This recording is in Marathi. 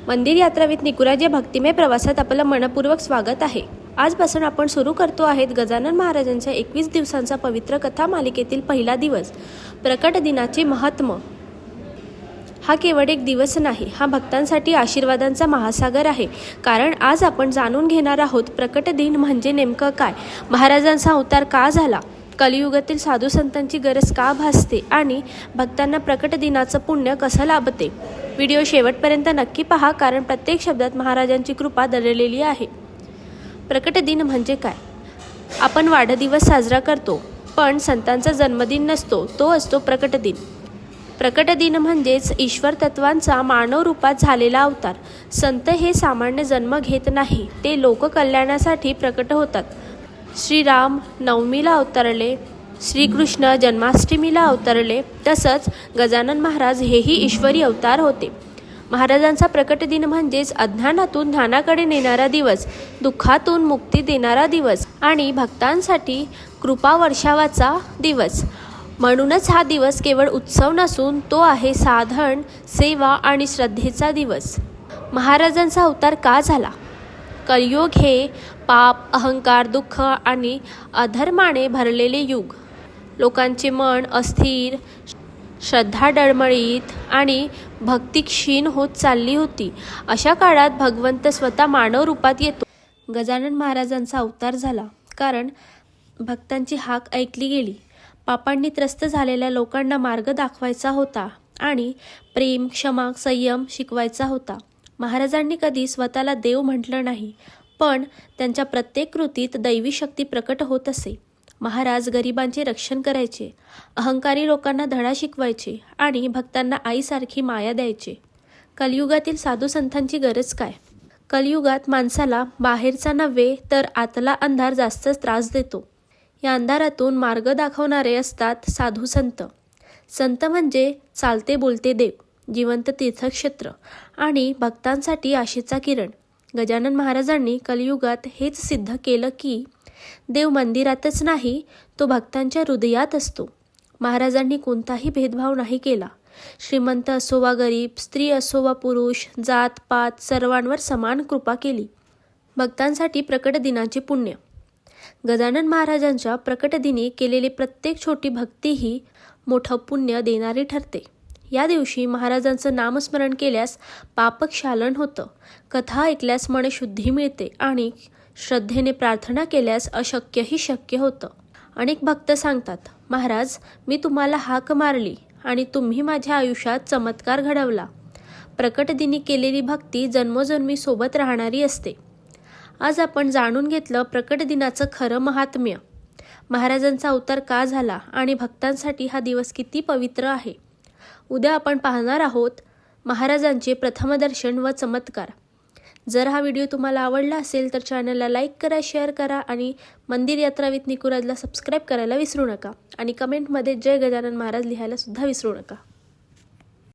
मंदिर यात्रा विथ निकुराज या भक्तिमय प्रवासात आपलं मनपूर्वक स्वागत आहे। आजपासून आपण सुरू करतो आहेत गजानन महाराजांच्या 21 दिवसांचा पवित्र कथा मालिकेतील पहिला दिवस, प्रकट दिनाचे महत्त्व। हा केवळ एक दिवस नाही, हा भक्तांसाठी आशीर्वादांचा महासागर आहे। कारण आज आपण जाणून घेणार आहोत प्रकट दिन म्हणजे नेमकं काय, महाराजांचा अवतार का झाला, कलियुगातील साधू संतांची गरज का भासते आणि भक्तांना प्रकट दिनाचं पुण्य कसं लाभते। व्हिडिओ शेवटपर्यंत नक्की पहा, कारण प्रत्येक शब्दात महाराजांची कृपा दडलेली आहे। प्रकट दिन म्हणजे काय? आपण वाढदिवस साजरा करतो, पण संतांचा जन्मदिन नसतो, तो असतो प्रकट दिन। प्रकट दिन म्हणजेच ईश्वर तत्वांचा मानव रूपात झालेला अवतार। संत हे सामान्य जन्म घेत नाही, ते लोककल्याणासाठी प्रकट होतात। श्रीराम नवमीला अवतरले, श्रीकृष्ण जन्माष्टमीला अवतरले, तसंच गजानन महाराज हेही ईश्वरी अवतार होते। महाराजांचा प्रकट दिन म्हणजेच अज्ञानातून ज्ञानाकडे नेणारा दिवस, दुःखातून मुक्ती देणारा दिवस आणि भक्तांसाठी कृपा वर्षावाचा दिवस। म्हणूनच हा दिवस केवळ उत्सव नसून तो आहे साधन, सेवा आणि श्रद्धेचा दिवस। महाराजांचा अवतार का झाला? कलियुग हे पाप, अहंकार, दुःख आणि अधर्माने भरलेले युग। लोकांचे मन अस्थिर, श्रद्धा डळमळीत आणि भक्ती क्षीण होत चालली होती। अशा काळात भगवंत स्वतः मानव रूपात येतो। गजानन महाराजांचा अवतार झाला कारण भक्तांची हाक ऐकली गेली। पापांनी त्रस्त झालेल्या लोकांना मार्ग दाखवायचा होता आणि प्रेम, क्षमा, संयम शिकवायचा होता। महाराजांनी कधी स्वतःला देव म्हटलं नाही, पण त्यांच्या प्रत्येक कृतीत दैवी शक्ती प्रकट होत असे। महाराज गरिबांचे रक्षण करायचे, अहंकारी लोकांना धडा शिकवायचे आणि भक्तांना आईसारखी माया द्यायचे। कलियुगातील साधू संतांची गरज काय? कलियुगात माणसाला बाहेरचा नव्हे तर आतला अंधार जास्त त्रास देतो। या अंधारातून मार्ग दाखवणारे असतात साधू संत। संत म्हणजे चालते बोलते देव, जिवंत तीर्थक्षेत्र आणि भक्तांसाठी आशेचा किरण। गजानन महाराजांनी कलियुगात हेच सिद्ध केलं की देव मंदिरातच नाही, तो भक्तांच्या हृदयात असतो। महाराजांनी कोणताही भेदभाव नाही केला। श्रीमंत असो वा गरीब, स्त्री असो वा पुरुष, जात पात सर्वांवर समान कृपा केली। भक्तांसाठी प्रकट दिनाचे पुण्य। गजानन महाराजांच्या प्रकट दिनी केलेली प्रत्येक छोटी भक्तीही मोठं पुण्य देणारी ठरते। या दिवशी महाराजांचं नामस्मरण केल्यास पापक्षालन होतं, कथा ऐकल्यास मनशुद्धी मिळते आणि श्रद्धेने प्रार्थना केल्यास अशक्यही शक्य होतं। अनेक भक्त सांगतात, महाराज मी तुम्हाला हाक मारली आणि तुम्ही माझ्या आयुष्यात चमत्कार घडवला। प्रकट दिनी केलेली भक्ती जन्मोजन्मी सोबत राहणारी असते। आज आपण जाणून घेतलं प्रकट दिनाचं खरं महात्म्य, महाराजांचा अवतार का झाला आणि भक्तांसाठी हा दिवस किती पवित्र आहे। उद्या आपण पाहणार आहोत महाराजांचे प्रथमदर्शन व चमत्कार। जर हा व्हिडिओ तुम्हाला आवडला असेल तर चॅनलला लाईक करा, शेअर करा आणि मंदिर यात्रा विथ निकुराजला सबस्क्राईब करायला विसरू नका आणि कमेंटमध्ये जय गजानन महाराज लिहायला सुद्धा विसरू नका।